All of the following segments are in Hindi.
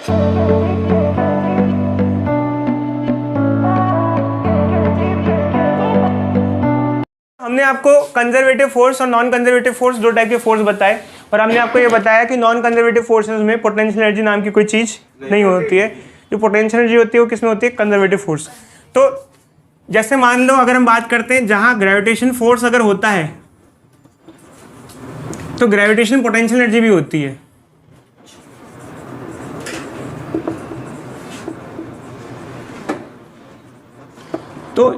हमने आपको कंजर्वेटिव फोर्स और नॉन कंजर्वेटिव फोर्स, दो टाइप के फोर्स बताए, और हमने आपको ये बताया कि नॉन कंजर्वेटिव फोर्सेस में पोटेंशियल एनर्जी नाम की कोई चीज़ नहीं होती है। जो पोटेंशियल एनर्जी होती है वो किसमें होती है? Conservative force. तो जैसे मान लो अगर हम बात करते हैं जहाँ ग्रेविटेशन फोर्स अगर होता है तो ग्रेविटेशन पोटेंशियल एनर्जी भी होती है। तो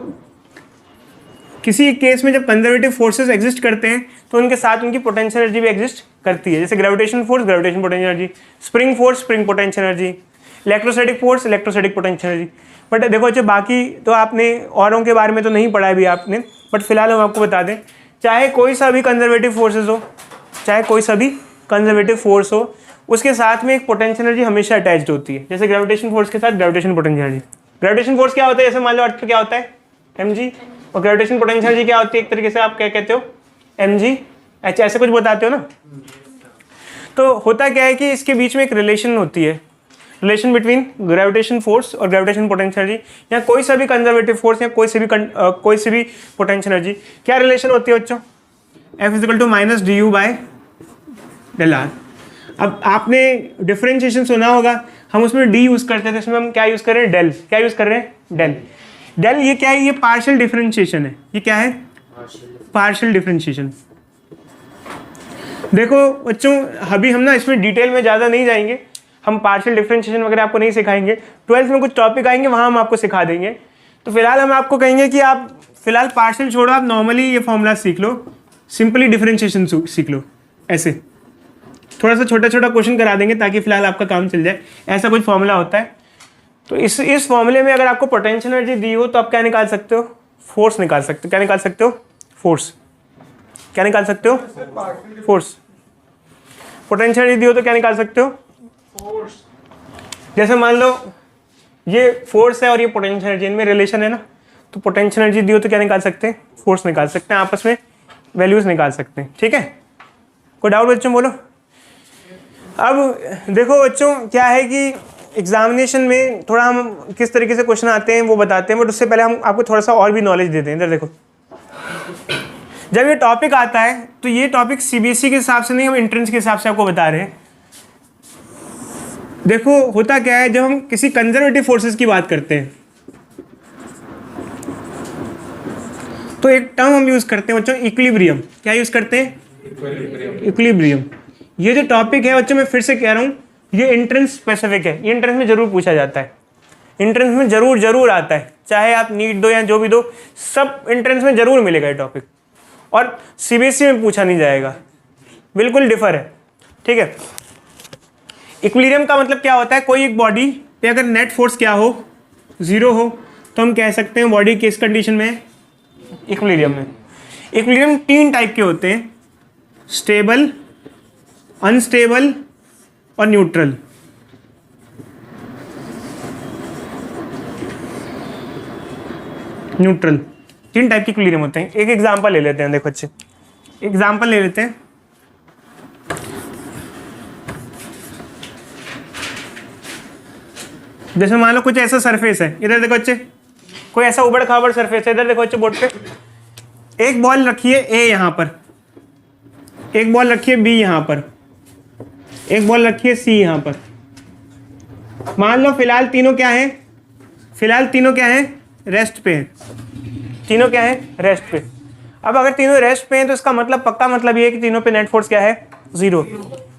किसी केस में जब कंजर्वेटिव फोर्सेस एग्जिस्ट करते हैं तो उनके साथ उनकी पोटेंशियल एनर्जी भी एग्जिस्ट करती है। जैसे gravitation force, gravitation potential energy, spring force, spring potential energy, electrostatic force, electrostatic potential energy. But देखो जो बाकी तो आपने औरों के बारे में तो नहीं पढ़ा है अभी आपने, बट फिलहाल हम आपको बता दें, चाहे कोई सा भी कंजर्वेटिव फोर्सेस हो, चाहे कोई सा भी कंजर्वेटिव फोर्स हो, उसके साथ में एक पोटेंशियल एनर्जी हमेशा अटैच्ड होती है। जैसे ग्रेविटेशन फोर्स के साथ gravitation potential energy. Gravitation force क्या होता है? जैसे मान लो अर्थ पे क्या होता है? mg। और ग्रेविटेशन पोटेंशियल एनर्जी क्या होती है? एक तरीके से आप क्या कहते हो? mg। अच्छा ऐसे कुछ बताते हो ना। तो होता क्या है कि इसके बीच में एक रिलेशन होती है, रिलेशन बिटवीन ग्रेविटेशन फोर्स और ग्रेविटेशन पोटेंशियल एनर्जी, या कोई सा भी कंजर्वेटिव फोर्स या कोई सी भी पोटेंशियल एनर्जी। क्या रिलेशन होती है बच्चों? F = -du/δr। अब आपने डिफरेंशिएशन सुना होगा, हम उसमें d यूज करते थे, इसमें हम क्या यूज कर रहे हैं? डेल। क्या यूज कर रहे हैं? डेल। डेल ये क्या है? ये पार्शियल डिफरेंशिएशन है। ये क्या है? Partial differentiation. देखो बच्चों अभी हम ना इसमें डिटेल में ज़्यादा नहीं जाएंगे, हम पार्शियल डिफरेंशिएशन वगैरह आपको नहीं सिखाएंगे। 12th में कुछ टॉपिक आएंगे वहाँ हम आपको सिखा देंगे। तो फिलहाल हम आपको कहेंगे कि आप फिलहाल पार्शियल छोड़ो, आप नॉर्मली ये फॉर्मूला सीख लो, सिंपली डिफरेंशिएशन सीख लो। ऐसे थोड़ा सा छोटा छोटा क्वेश्चन करा देंगे ताकि फिलहाल आपका काम चल जाए। ऐसा कुछ फॉर्मूला होता है। तो इस फॉर्मूले में अगर आपको पोटेंशियल एनर्जी दी हो तो आप क्या निकाल सकते हो? फोर्स निकाल सकते हो। क्या निकाल सकते हो? फोर्स। क्या निकाल सकते हो? फोर्स। पोटेंशियल एनर्जी दी हो तो क्या निकाल सकते हो? फोर्स। जैसे मान लो ये फोर्स है और ये पोटेंशियल एनर्जी, इनमें रिलेशन है ना, तो पोटेंशियल एनर्जी दी हो तो क्या निकाल सकते हैं? फोर्स निकाल सकते हैं, आपस में वैल्यूज निकाल सकते हैं। ठीक है, कोई डाउट बच्चों? बोलो। अब देखो बच्चों क्या है कि एग्जामिनेशन में थोड़ा हम किस तरीके से क्वेश्चन आते हैं वो बताते हैं, बट उससे पहले हम आपको थोड़ा सा और भी नॉलेज देते हैं। इधर देखो, जब ये टॉपिक आता है तो ये टॉपिक सीबीएसई के हिसाब से नहीं, हम एंट्रेंस के हिसाब से आपको बता रहे हैं। देखो होता क्या है, जब हम किसी कंजर्वेटिव फोर्सेस की बात करते हैं तो एक टर्म हम यूज करते हैं बच्चों, इक्विलिब्रियम। क्या यूज करते हैं? इक्विलिब्रियम। ये जो टॉपिक है बच्चों, मैं फिर से कह रहा हूँ, ये एंट्रेंस स्पेसिफिक है। ये एंट्रेंस में जरूर पूछा जाता है, एंट्रेंस में जरूर आता है, चाहे आप नीट दो या जो भी दो, सब एंट्रेंस में जरूर मिलेगा ये टॉपिक, और सीबीएसई में पूछा नहीं जाएगा, बिल्कुल डिफर है। ठीक है, इक्विलिब्रियम का मतलब क्या होता है? कोई एक बॉडी पे अगर नेट फोर्स क्या हो? 0 हो, तो हम कह सकते हैं बॉडी किस कंडीशन में है? इक्विलिब्रियम में। इक्विलिब्रियम 3 टाइप के होते हैं, स्टेबल, अनस्टेबल और न्यूट्रल। न्यूट्रल 3 टाइप के इक्विलिब्रियम होते हैं। एक एग्जांपल ले लेते हैं, देखो अच्छे एग्जांपल ले लेते हैं। जैसे मान लो कुछ ऐसा सरफेस है, इधर देखो अच्छे, कोई ऐसा उबड़ खाबड़ सरफेस है, इधर देखो अच्छे बोर्ड पे एक बॉल रखी है ए यहाँ पर, एक बॉल रखी है बी यहाँ पर, एक बॉल रखी है सी यहाँ पर। मान लो फिलहाल तीनों क्या है? फिलहाल तीनों क्या है? रेस्ट पे है। तीनों क्या है? रेस्ट पे। अब अगर तीनों रेस्ट पे हैं तो इसका मतलब, पक्का मतलब ये है कि तीनों पे नेट फोर्स क्या है? 0।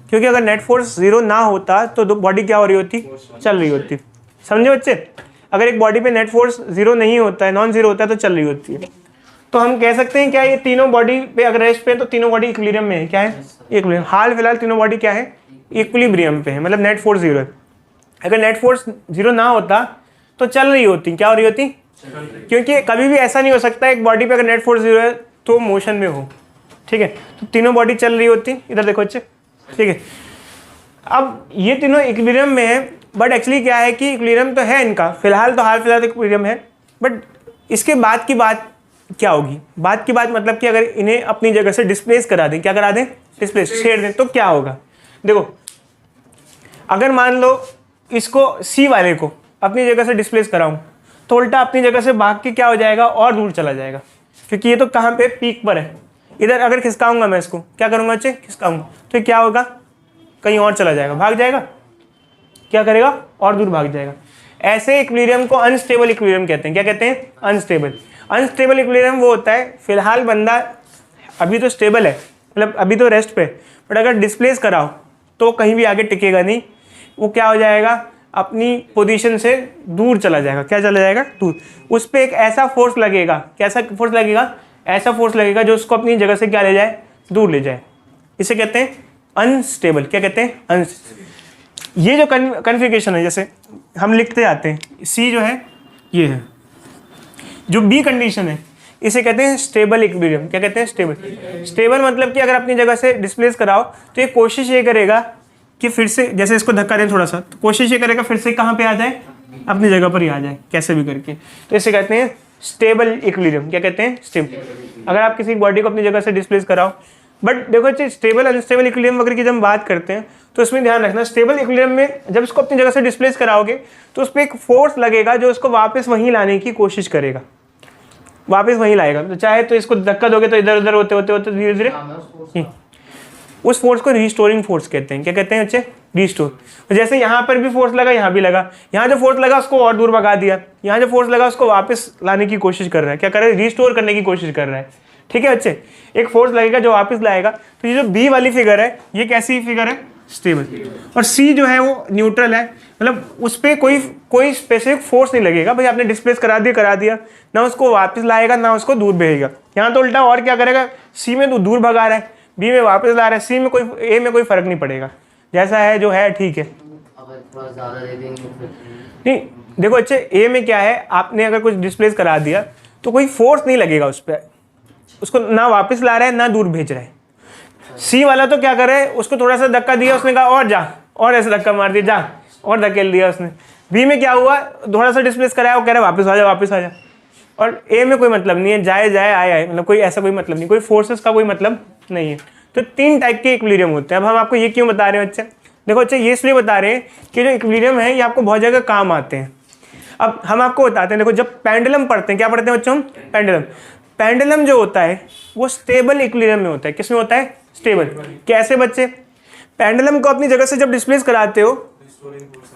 क्योंकि अगर नेट फोर्स 0 ना होता तो बॉडी क्या हो रही होती? चल रही होती। समझे बच्चे? अगर एक बॉडी पे नेट फोर्स 0 नहीं होता है, नॉन 0 होता है, तो चल रही होती है। तो हम कह सकते हैं क्या ये तीनों बॉडी पे अगर रेस्ट पे है तो तीनों बॉडी इक्विलिब्रियम में है। क्या है? इक्विलिब्रियम। हाल फिलहाल तीनों बॉडी क्या है? इक्विलिब्रियम पे है, मतलब नेट फोर्स 0 है। अगर नेट फोर्स 0 ना होता तो चल रही होती। क्या हो रही होती? क्योंकि कभी भी ऐसा नहीं हो सकता एक बॉडी पे अगर नेट फोर्स 0 है तो मोशन में हो। ठीक है, तो तीनों बॉडी चल रही होती। इधर देखो अच्छे, ठीक है। अब ये तीनों इक्विलिब्रियम में है, बट एक्चुअली क्या है कि इक्विलिब्रियम तो है इनका, फिलहाल तो हाल फिलहाल इक्विलिब्रियम है, बट इसके बाद की बात क्या होगी? बाद की बात मतलब कि अगर इन्हें अपनी जगह से डिस्प्लेस करा दें, क्या करा दें? डिस्प्लेस, छेड़ दें, तो क्या होगा? देखो, अगर मान लो इसको सी वाले को अपनी जगह से डिस्प्लेस कराऊं तो उल्टा अपनी जगह से भाग के क्या हो जाएगा, और दूर चला जाएगा, क्योंकि ये तो कहाँ पे, पीक पर है। इधर अगर खिसकाऊंगा मैं इसको, क्या करूंगा बच्चे, खिसकाऊंगा तो ये क्या होगा, कहीं और चला जाएगा, भाग जाएगा, क्या करेगा, और दूर भाग जाएगा। ऐसे इक्विलिब्रियम को अनस्टेबल इक्विलिब्रियम कहते हैं। क्या कहते हैं, अनस्टेबल। अनस्टेबल इक्विलिब्रियम वो होता है, फिलहाल बंदा अभी तो स्टेबल है, मतलब अभी तो रेस्ट पे, बट अगर डिस्प्लेस कराओ तो कहीं भी आगे टिकेगा नहीं, वो क्या हो जाएगा, अपनी पोजीशन से दूर चला जाएगा। क्या चला जाएगा, दूर। उस पर एक ऐसा फोर्स लगेगा, कैसा फोर्स लगेगा, ऐसा फोर्स लगेगा जो उसको अपनी जगह से क्या ले जाए, दूर ले जाए। इसे कहते हैं अनस्टेबल। क्या कहते हैं, ये जो कन्फिगरेशन है, जैसे हम लिखते जाते हैं, सी जो है ये है, जो बी कंडीशन है इसे कहते हैं स्टेबल इक्विलिब्रियम। क्या कहते हैं, स्टेबल। स्टेबल मतलब कि अगर अपनी जगह से डिस्प्लेस कराओ तो ये कोशिश ये करेगा कि फिर से, जैसे इसको धक्का दें थोड़ा सा, तो कोशिश ये करेगा फिर से कहाँ पे आ जाए, अपनी जगह पर ही आ जाए, कैसे भी करके। तो इसे कहते हैं स्टेबल इक्विलिब्रियम। क्या कहते हैं, स्टेबल। अगर आप किसी बॉडी को अपनी जगह से डिस्प्लेस कराओ, बट देखो स्टेबल अनस्टेबल इक्विलिब्रियम वगैरह की जब हम बात करते हैं तो इसमें ध्यान रखना, स्टेबल इक्विलिब्रियम में जब इसको अपनी जगह से डिस्प्लेस कराओगे तो उस पर एक फोर्स लगेगा जो उसको वापस वहीं लाने की कोशिश करेगा, वापस वहीं लाएगा। तो चाहे तो इसको धक्का दोगे तो इधर उधर होते होते होते धीरे धीरे उस फोर्स को रिस्टोरिंग फोर्स कहते हैं। क्या कहते हैं बच्चे, रिस्टोर। जैसे यहाँ पर भी फोर्स लगा, यहाँ भी लगा, यहाँ जो फोर्स लगा उसको और दूर भगा दिया, यहाँ जो फोर्स लगा उसको वापस लाने की कोशिश कर रहा है, क्या कर रहा है, रिस्टोर करने की कोशिश कर रहा है। ठीक है बच्चे, एक फोर्स लगेगा जो वापस लाएगा। तो ये जो बी वाली फिगर है ये कैसी फिगर है, स्टेबल। और सी जो है वो न्यूट्रल है, मतलब उस पर कोई स्पेसिफिक फोर्स नहीं लगेगा, भाई आपने डिस्प्लेस करा दिया, ना उसको वापस लाएगा ना उसको दूर भेजेगा। यहाँ तो उल्टा और क्या करेगा, सी में तो दूर भगा रहा है, बी में वापस ला रहा है, सी में कोई, ए में कोई फर्क नहीं पड़ेगा, जैसा है जो है ठीक है। नहीं देखो अच्छे, ए में क्या है, आपने अगर कुछ डिस्प्लेस करा दिया तो कोई फोर्स नहीं लगेगा उस पर, उसको ना वापस ला रहा है ना दूर भेज रहा है। सी वाला तो क्या कर रहा है, उसको थोड़ा सा धक्का दिया, उसने कहा और जा, और ऐसे धक्का मार दिया, जा, और धकेल दिया उसने। बी में क्या हुआ, थोड़ा सा डिस्प्लेस कराया, वो कह रहा है वापस आ जा, वापस आ जा। और ए में कोई मतलब नहीं है, जाए जाए आए आए, मतलब कोई ऐसा कोई मतलब नहीं, कोई फोर्सेस का कोई मतलब नहीं है। तो 3 टाइप के इक्विलिब्रियम होते हैं। अब हम आपको ये क्यों बता रहे हैं बच्चे, देखो बच्चे ये इसलिए बता रहे हैं कि जो इक्विलिब्रियम है ये आपको बहुत जगह काम आते हैं। अब हम आपको बताते हैं, देखो जब पेंडुलम पढ़ते हैं, क्या पढ़ते हैं बच्चों हम, पेंडुलम। पेंडुलम जो होता है वो स्टेबल इक्विलिब्रियम में होता है। किस में होता है, स्टेबल। कैसे बच्चे, पेंडुलम को अपनी जगह से जब डिस्प्लेस कराते हो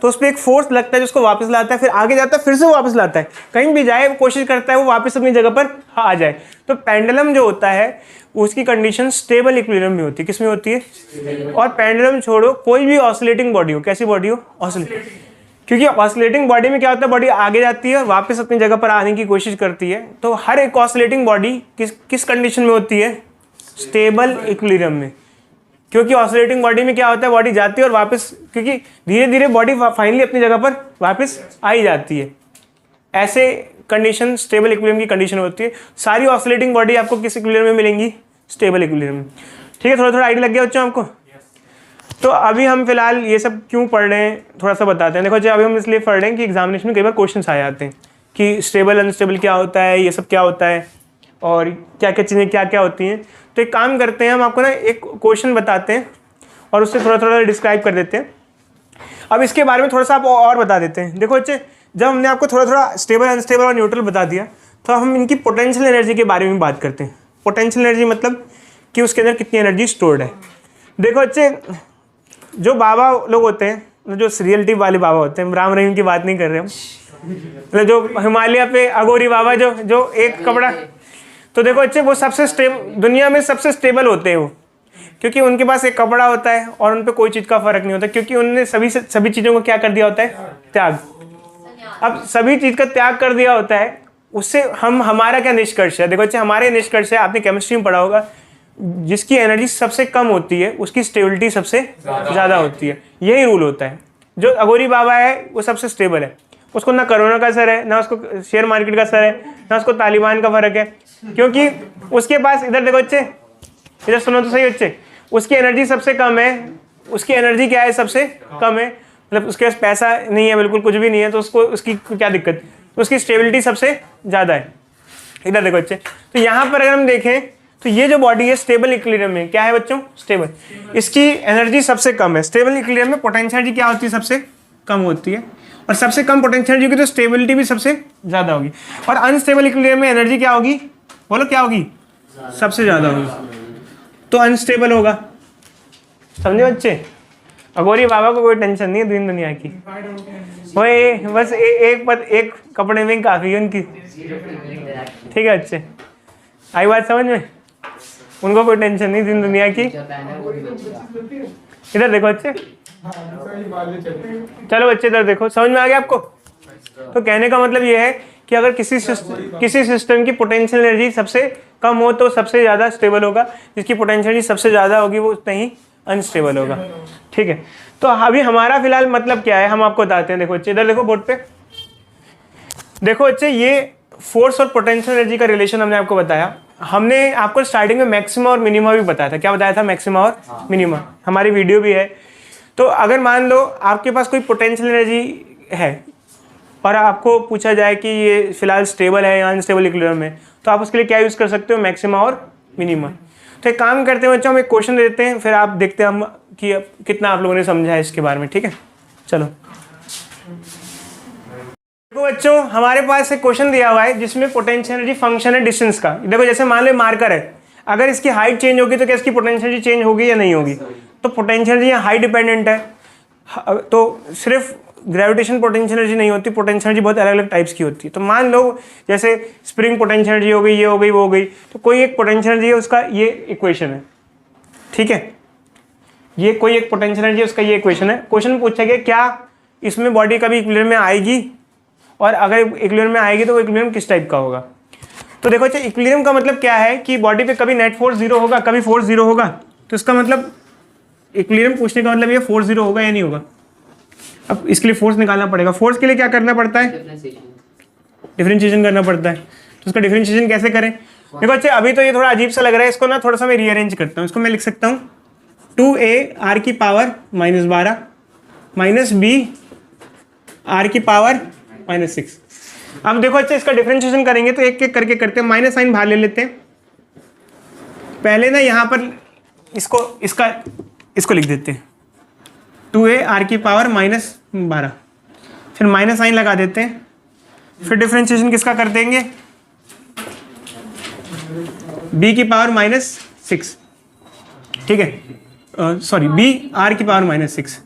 तो उस पर एक फोर्स लगता है जो उसको वापस लाता है, फिर आगे जाता है, फिर से वो वापस लाता है, कहीं भी जाए वो कोशिश करता है वो वापस अपनी जगह पर आ जाए। तो पेंडुलम जो होता है उसकी कंडीशन स्टेबल इक्विलिब्रियम में होती है। किस में होती है, और पेंडुलम छोड़ो, कोई भी ऑसिलेटिंग बॉडी हो, कैसी बॉडी हो, ऑसिलेटिंग, क्योंकि ऑसिलेटिंग बॉडी में क्या होता है, बॉडी आगे जाती है और वापस अपनी जगह पर आने की कोशिश करती है। तो हर एक ऑसिलेटिंग बॉडी किस कंडीशन में होती है, स्टेबल इक्विलिब्रियम में। क्योंकि ऑसिलेटिंग बॉडी में क्या होता है, बॉडी जाती है और वापस, क्योंकि धीरे धीरे बॉडी फाइनली अपनी जगह पर वापस आ ही जाती है। ऐसे कंडीशन स्टेबल इक्विलिब्रियम की कंडीशन होती है। सारी ऑसिलेटिंग बॉडी आपको किस इक्विलिब्रियम में मिलेंगी, स्टेबल इक्विलिब्रियम में। ठीक है, थोड़ा थोड़ा आइडिया लग गया बच्चों आपको। तो अभी हम फिलहाल ये सब क्यों पढ़ रहे हैं थोड़ा सा बताते हैं। देखो जी, अभी हम इसलिए पढ़ रहे हैं कि एग्जामिनेशन में कई बार क्वेश्चन आ जाते हैं कि स्टेबल अनस्टेबल क्या होता है, ये सब क्या होता है, और क्या क्या चीज़ें क्या क्या होती हैं। तो एक काम करते हैं, हम आपको ना एक क्वेश्चन बताते हैं और उससे थोड़ा थोड़ा डिस्क्राइब कर देते हैं। अब इसके बारे में थोड़ा सा आप और बता देते हैं। देखो बच्चे, जब हमने आपको थोड़ा थोड़ा स्टेबल अनस्टेबल और न्यूट्रल बता दिया तो हम इनकी पोटेंशियल एनर्जी के बारे में बात करते हैं। पोटेंशियल एनर्जी मतलब कि उसके अंदर कितनी एनर्जी स्टोर्ड है। देखो बच्चे, जो बाबा लोग होते हैं, जो रियलिटी वाले बाबा होते हैं, राम रहीम की बात नहीं कर रहे हम, मतलब जो हिमालय पे अघोरी बाबा जो एक कपड़ा, तो देखो बच्चे वो सबसे दुनिया में सबसे स्टेबल होते हैं वो, क्योंकि उनके पास एक कपड़ा होता है और उन पे कोई चीज़ का फर्क नहीं होता, क्योंकि उन्होंने सभी चीज़ों को क्या कर दिया होता है, त्याग। अब सभी चीज़ का त्याग कर दिया होता है, उससे हमारा क्या निष्कर्ष है। देखो बच्चे, हमारे निष्कर्ष है, आपने केमिस्ट्री में पढ़ा होगा, जिसकी एनर्जी सबसे कम होती है उसकी स्टेबिलिटी सबसे ज़्यादा होती है। यही रूल होता है। जो अघोरी बाबा है वो सबसे स्टेबल है, उसको ना कोरोना का असर है, ना उसको शेयर मार्केट का असर है, ना उसको तालिबान का फर्क है, क्योंकि उसके पास, इधर देखो बच्चे, इधर सुनो तो सही बच्चे, उसकी एनर्जी सबसे कम है। उसकी एनर्जी क्या है, सबसे कम है, मतलब उसके पास पैसा नहीं है, बिल्कुल कुछ भी नहीं है, तो उसको उसकी क्या दिक्कत, उसकी स्टेबिलिटी सबसे ज़्यादा है। इधर देखो बच्चे, तो यहाँ पर अगर हम देखें तो ये जो बॉडी है स्टेबल इक्विलिब्रियम में क्या है बच्चों, स्टेबल, इसकी एनर्जी सबसे कम है। स्टेबल इक्विलिब्रियम में पोटेंशियल एनर्जी क्या होती है, सबसे कम होती है, और सबसे कम पोटेंशियल एनर्जी होगी तो स्टेबिलिटी भी सबसे ज़्यादा होगी। और अनस्टेबल इक्विलिब्रियम में एनर्जी क्या होगी, बोलो क्या होगी, सबसे ज़्यादा होगी, तो अनस्टेबल होगा। समझे बच्चे? अगोरी बाबा को कोई टेंशन नहीं है दिन दुनिया की, वो बस एक कपड़े में काफ़ी है उनकी। ठीक है बच्चे, आई बात समझ में? उनको कोई टेंशन नहीं दिन दुनिया की। इधर देखो बच्चे, चलो बच्चे इधर देखो, समझ में आ गया आपको? तो कहने का मतलब ये है कि अगर किसी सिस्टम की पोटेंशियल एनर्जी सबसे कम हो तो सबसे ज़्यादा स्टेबल होगा, जिसकी पोटेंशियल एनर्जी सबसे ज़्यादा होगी वो उतना ही अनस्टेबल होगा। ठीक है, तो अभी हमारा फिलहाल मतलब क्या है हम आपको बताते हैं। देखो बच्चे इधर देखो बोर्ड पे, देखो बच्चे ये फोर्स और पोटेंशियल एनर्जी का रिलेशन हमने आपको बताया। हमने आपको स्टार्टिंग में मैक्सिमा और मिनिमा भी बताया था। क्या बताया था? मैक्सिमा और मिनिमा। हमारी वीडियो भी है। तो अगर मान लो आपके पास कोई पोटेंशियल एनर्जी है और आपको पूछा जाए कि ये फिलहाल स्टेबल है या अनस्टेबल इक्विलिब्रियम में, तो आप उसके लिए क्या यूज़ कर सकते हो? मैक्सिमा और मिनिमा। तो एक काम करते हैं बच्चों, हम एक क्वेश्चन देते हैं, फिर आप देखते हैं हम कि कितना आप लोगों ने समझा है इसके बारे में। ठीक है, चलो देखो बच्चों, हमारे पास एक क्वेश्चन दिया हुआ है जिसमें पोटेंशियल एनर्जी फंक्शन है डिस्टेंस का। देखो जैसे मान लो मार्कर है, अगर इसकी हाइट चेंज होगी तो क्या इसकी पोटेंशियल एनर्जी चेंज होगी या नहीं होगी? तो पोटेंशियल एनर्जी हाइट डिपेंडेंट है, तो सिर्फ ग्रेविटेशन पोटेंशियल एनर्जी नहीं होती, पोटेंशियल एनर्जी बहुत अलग अलग टाइप्स की होती है। तो मान लो जैसे स्प्रिंग पोटेंशियल एनर्जी हो गई, ये हो गई, वो हो गई, तो कोई एक पोटेंशियल एनर्जी है उसका ये इक्वेशन है। ठीक है, ये कोई एक पोटेंशियल एनर्जी है उसका ये इक्वेशन है। क्वेश्चन पूछा गया क्या इसमें बॉडी कभी इक्विलिब्रियम में आएगी, और अगर इक्विलिब्रियम में आएगी तो वो इक्विलिब्रियम किस टाइप का होगा? तो देखो अच्छा, इक्विलिब्रियम का मतलब क्या है कि बॉडी पे कभी नेट फोर्स जीरो होगा, कभी फोर्स जीरो होगा। तो इसका मतलब इक्विलिब्रियम पूछने का मतलब ये फोर्स जीरो होगा या नहीं होगा। अब इसके लिए फोर्स निकालना पड़ेगा। फोर्स के लिए क्या करना पड़ता है? डिफरेंशिएशन करना पड़ता है। तो उसका डिफरेंशिएशन कैसे करें? देखो अच्छा, अभी तो ये थोड़ा अजीब सा लग रहा है, इसको ना थोड़ा सा मैं रीअरेंज करता हूँ। इसको मैं लिख सकता हूँ 2a r की पावर -12 माइनस b r की पावर -6। अब देखो अच्छा, इसका डिफरेंशिएशन करेंगे तो एक एक करके करते हैं। माइनस साइन बाहर ले लेते हैं। पहले ना यहाँ पर इसको लिख देते हैं 2a r की पावर -12, फिर माइनस साइन लगा देते हैं। फिर डिफरेंशिएशन किसका कर देंगे? b की पावर -6। ठीक है, सॉरी b r की पावर -6।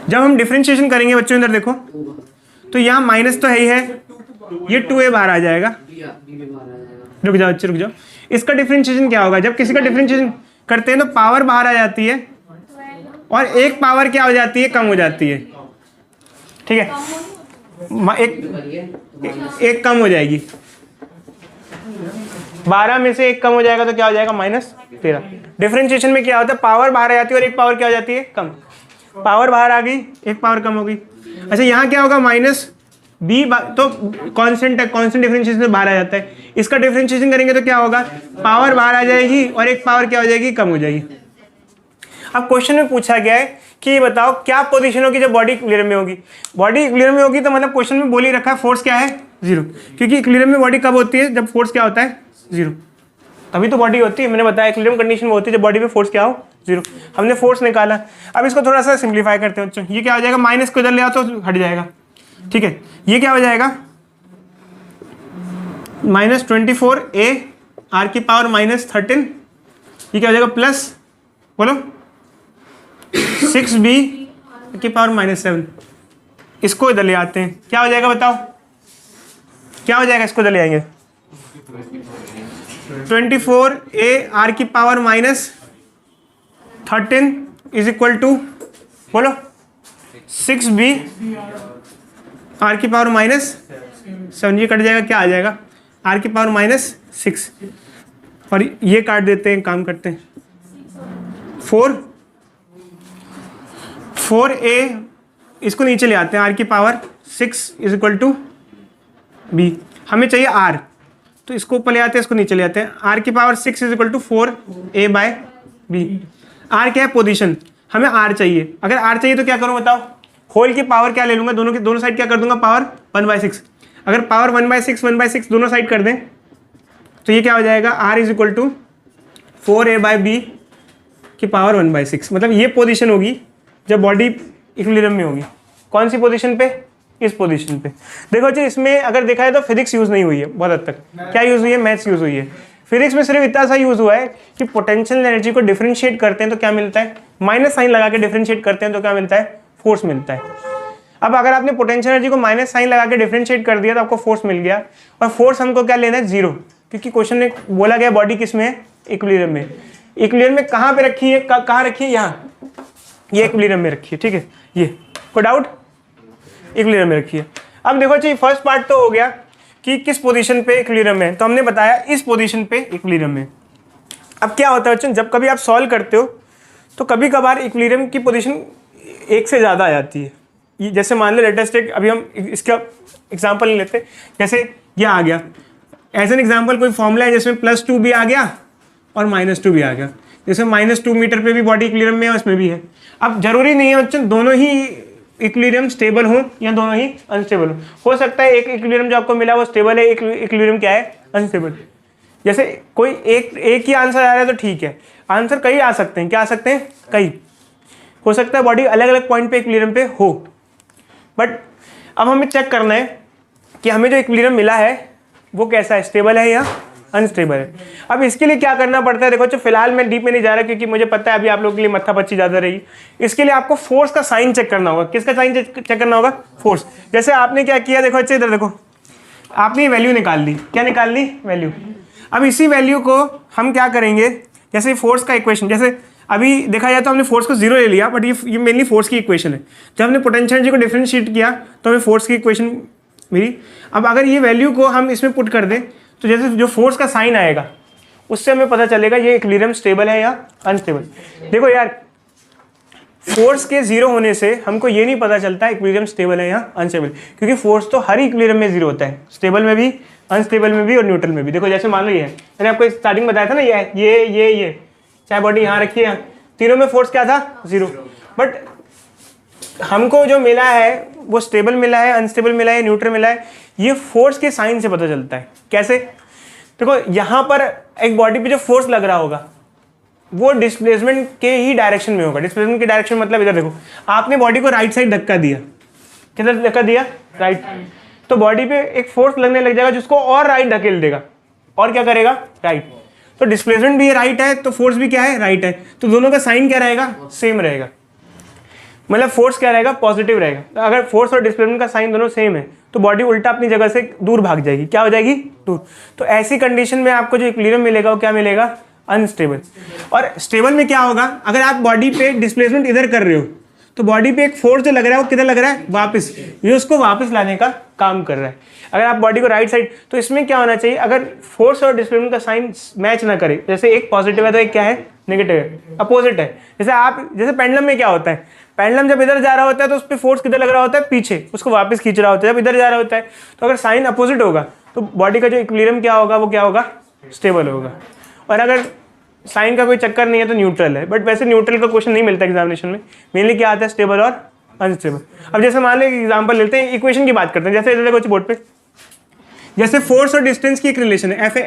जब हम डिफरेंशिएशन करेंगे बच्चों इधर देखो, तो यहाँ माइनस तो है ही है, ये 2a बाहर आ जाएगा। रुक जाओ बच्चे रुक जाओ, इसका डिफरेंशिएशन क्या होगा? जब किसी का डिफरेंशिएशन करते हैं तो पावर बाहर आ जाती है और एक पावर क्या हो जाती है? कम हो जाती है। ठीक है, एक कम हो जाएगी। 12 में से एक कम हो जाएगा तो क्या हो जाएगा? -13। डिफरेंशिएशन में क्या होता है? पावर बाहर आ जाती है और एक पावर क्या हो जाती है? कम। पावर बाहर आ गई, एक पावर कम हो गई। अच्छा यहाँ क्या होगा? -b, तो कांस्टेंट है, कांस्टेंट डिफरेंशिएशन में बाहर आ जाता है। इसका डिफरेंशिएशन करेंगे तो क्या होगा? पावर बाहर आ जाएगी और एक पावर क्या हो जाएगी? कम हो जाएगी। अब क्वेश्चन में पूछा गया है कि ये बताओ क्या पोजीशन होगी जब बॉडी इक्विलिब्रियम में होगी। बॉडी इक्विलिब्रियम में होगी तो मतलब क्वेश्चन में बोल ही रखा है फोर्स क्या है? 0, क्योंकि इक्विलिब्रियम में बॉडी कब होती है? जब फोर्स क्या होता है? 0, तभी तो बॉडी होती है। मैंने बताया इक्विलिब्रियम कंडीशन में होती है जब बॉडी में फोर्स क्या हो? 0। हमने फोर्स निकाला। अब इसको थोड़ा सा सिंप्लीफाई करते हैं बच्चों। ये क्या हो जाएगा? माइनस को इधर ले आओ तो हट जाएगा। ठीक है, ये क्या हो जाएगा? -24a r की पावर -13, ये क्या हो जाएगा? प्लस बोलो 6b की पावर -7। इसको इधर ले आते हैं, क्या हो जाएगा बताओ? क्या हो जाएगा? इसको इधर ले आएंगे 24a r की पावर -13 इज इक्वल टू बोलो 6b r की पावर -7। ये कट जाएगा, क्या आ जाएगा? r की पावर -6, और ये काट देते हैं, काम करते हैं 4a, इसको नीचे ले आते हैं। r की power 6 is equal to b। हमें चाहिए r, तो इसको ऊपर ले आते हैं, इसको नीचे ले आते हैं। r की power 6 is equal to 4a/b। r क्या है? पोजीशन। हमें r चाहिए। अगर r चाहिए तो क्या करूं बताओ? होल की पावर क्या ले लूंगा? दोनों साइड क्या कर दूंगा? पावर 1/6। अगर पावर 1/6 दोनों साइड कर दें तो ये क्या हो जाएगा? r is equal to 4a/b की पावर 1/6। मतलब ये पोजीशन होगी जब बॉडी इक्विलिब्रियम में होगी। कौन सी पोजीशन पे? इस पोजीशन पे। देखो जी इसमें अगर देखा है तो फिजिक्स यूज नहीं हुई है बहुत हद तक, क्या यूज हुई है? मैथ्स यूज हुई है। फिजिक्स में सिर्फ इतना सा यूज हुआ है कि पोटेंशियल एनर्जी को डिफरेंशिएट करते हैं तो क्या मिलता है? माइनस साइन लगा के डिफरेंशिएट करते हैं तो क्या मिलता है? फोर्स मिलता है। अब अगर आपने पोटेंशियल एनर्जी को माइनस साइन लगा के डिफरेंशिएट कर दिया तो आपको फोर्स मिल गया, और फोर्स हमको क्या लेना है? जीरो, क्योंकि क्वेश्चन में बोला गया बॉडी किस में है? इक्विलिब्रियम में। इक्विलिब्रियम में कहाँ पे रखी है? कहाँ रखी है? यहाँ, ये इक्विलिब्रियम में रखी है, ठीक है। ये कोई डाउट? इक्विलिब्रियम में रखी है। अब देखो जी फर्स्ट पार्ट तो हो गया कि किस पोजीशन पे इक्विलिब्रियम में है, तो हमने बताया इस पोजीशन पे इक्विलिब्रियम में। अब क्या होता है बच्चों, जब कभी आप सॉल्व करते हो तो कभी कभार इक्विलिब्रियम की पोजीशन एक से ज़्यादा आ जाती है। ये जैसे मान लो लेटेस्ट एक, अभी हम इसका एग्जांपल नहीं लेते, जैसे ये आ गया एज एन एग्जांपल, कोई फॉर्मूला है जिसमें +2 भी आ गया और -2 भी आ गया। जैसे -2 मीटर पे भी बॉडी इक्विलिब्रियम में है, उसमें भी है। अब जरूरी नहीं है बच्चों दोनों ही इक्विलिब्रियम स्टेबल हो या दोनों ही अनस्टेबल हो सकता है एक इक्विलिब्रियम जो आपको मिला वो स्टेबल है, एक इक्विलिब्रियम क्या है? अनस्टेबल। जैसे कोई एक ही आंसर आ रहा है तो ठीक है, आंसर कई आ सकते हैं। क्या आ सकते हैं? कई। हो सकता है बॉडी अलग अलग पॉइंट पे इक्विलिब्रियम पे हो, बट अब हमें चेक करना है कि हमें जो इक्विलिब्रियम मिला है वो कैसा है, स्टेबल है या अनस्टेबल है। अब इसके लिए क्या करना पड़ता है? देखो जो फिलहाल मैं डीप में नहीं जा रहा क्योंकि मुझे पता है अभी आप लोगों के लिए मत्था पच्ची ज़्यादा रही। इसके लिए आपको फोर्स का साइन चेक करना होगा। किसका साइन चेक करना होगा? फोर्स। जैसे आपने क्या किया, देखो अच्छे इधर देखो, आपने वैल्यू निकाल ली। क्या निकाल ली? वैल्यू। अब इसी वैल्यू को हम क्या करेंगे, जैसे फोर्स का इक्वेशन, जैसे अभी देखा जाए तो हमने फोर्स को 0 ले लिया, बट ये मेनली फोर्स की इक्वेशन है। जब हमने पोटेंशियल एनर्जी को डिफरेंशिएट किया तो हमें फोर्स की इक्वेशन मिली। अब अगर ये वैल्यू को हम इसमें पुट कर दें तो जैसे जो फोर्स का साइन आएगा उससे हमें पता चलेगा ये इक्विलिब्रियम स्टेबल है या अनस्टेबल। देखो यार, फोर्स के 0 होने से हमको ये नहीं पता चलता इक्विलिब्रियम स्टेबल है या अनस्टेबल, क्योंकि फोर्स तो हर इक्विलिब्रियम में 0 होता है, स्टेबल में भी, अनस्टेबल में भी और न्यूट्रल में भी। देखो जैसे मान लो ये है, मैंने आपको स्टार्टिंग बताया था ना, ये चाहे बॉडी यहाँ रखी है, तीनों में फोर्स क्या था? 0। बट हमको जो मिला है वो स्टेबल मिला है, अनस्टेबल मिला है, न्यूट्रल मिला है। ये फोर्स के साइन से पता चलता है। कैसे? देखो यहाँ पर एक बॉडी पे जो फोर्स लग रहा होगा वो डिस्प्लेसमेंट के ही डायरेक्शन में होगा। डिस्प्लेसमेंट के डायरेक्शन मतलब इधर देखो, आपने बॉडी को राइट साइड धक्का दिया, किधर धक्का दिया? राइट। तो बॉडी पे एक फोर्स लगने लग जाएगा जिसको और राइट धकेल देगा, और क्या करेगा? राइट। तो डिस्प्लेसमेंट भी राइट है तो फोर्स भी क्या है? राइट है। तो दोनों का साइन क्या रहेगा? सेम रहेगा, मतलब फोर्स क्या रहेगा? पॉजिटिव रहेगा। तो अगर फोर्स और डिस्प्लेसमेंट का साइन दोनों सेम है तो बॉडी उल्टा अपनी जगह से दूर भाग जाएगी। क्या हो जाएगी? दूर। तो ऐसी कंडीशन में आपको जो इक्विलिब्रियम मिलेगा वो क्या मिलेगा? अनस्टेबल। और स्टेबल में क्या होगा? अगर आप बॉडी पे डिस्प्लेसमेंट इधर कर रहे हो तो बॉडी पे एक फोर्स जो लग रहा है वो किधर लग रहा है? वापस। ये उसको वापस लाने का काम कर रहा है। अगर आप बॉडी को राइट साइड, तो इसमें क्या होना चाहिए? अगर फोर्स और डिस्प्लेसमेंट का साइन मैच ना करे, जैसे एक पॉजिटिव है तो एक क्या है? नेगेटिव है, अपोजिट है। जैसे पेंडुलम में क्या होता है? पेंडुलम जब इधर जा रहा होता है तो उस पर फोर्स किधर लग रहा होता है? पीछे, उसको वापस खींच रहा होता है। जब इधर जा रहा होता है तो अगर साइन अपोजिट होगा तो बॉडी का जो इक्विलिब्रियम क्या होगा? वो क्या होगा? स्टेबल होगा। और अगर साइन का कोई चक्कर नहीं है तो न्यूट्रल है। बट वैसे न्यूट्रल का क्वेश्चन नहीं मिलता एग्जामिनेशन में, मेनली क्या आता है? स्टेबल और अनस्टेबल। अब जैसे मान लो एक एग्जांपल लेते हैं, इक्वेशन की बात करते हैं। जैसे इधर देखो बोर्ड पे, जैसे फोर्स और डिस्टेंस की एक रिलेशन है, F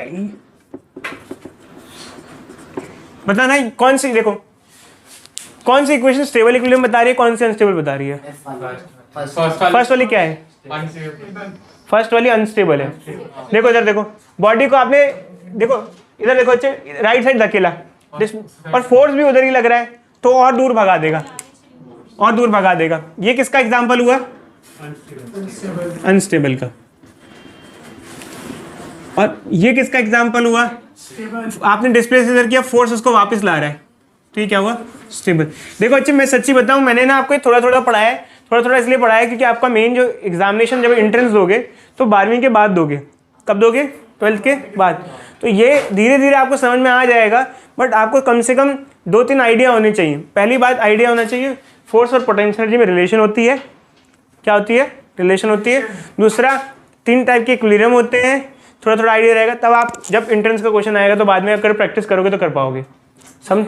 बताना है कौन सी, देखो कौन सी इक्वेशन स्टेबल इक्विलिब्रियम बता रही है, कौन सी अनस्टेबल बता रही है? फर्स्ट वाली क्या है? फर्स्ट वाली अनस्टेबल है। देखो इधर देखो, बॉडी को आपने देखो इधर देखो अच्छे, राइट साइड धकेला और फोर्स भी उधर ही लग रहा है तो और दूर भगा देगा, और दूर भगा देगा। ये किसका एग्जांपल हुआ? अनस्टेबल का। और ये किसका एग्जांपल हुआ? आपने डिस्प्लेस इधर किया, फोर्स उसको वापस ला रहा है, तो ये क्या हुआ? स्टेबल। देखो अच्छे, मैं सच्ची बताऊं, मैंने ना आपको थोड़ा थोड़ा पढ़ाया है, थोड़ा थोड़ा इसलिए पढ़ाया क्योंकि आपका मेन जो एग्जामिनेशन जब एंट्रेंस दोगे तो 12वीं के बाद दोगे। कब दोगे? 12th के बाद। तो ये धीरे धीरे आपको समझ में आ जाएगा, बट आपको कम से कम 2-3 आइडिया होने चाहिए। पहली बात आइडिया होना चाहिए, फोर्स और पोटेंशियल एनर्जी में रिलेशन होती है। क्या होती है? रिलेशन होती है। दूसरा, 3 टाइप के इक्विलिब्रियम होते हैं, थोड़ा थोड़ा आइडिया रहेगा। तब आप जब एंट्रेंस का क्वेश्चन आएगा तो बाद में अगर प्रैक्टिस करोगे तो कर पाओगे। समझ?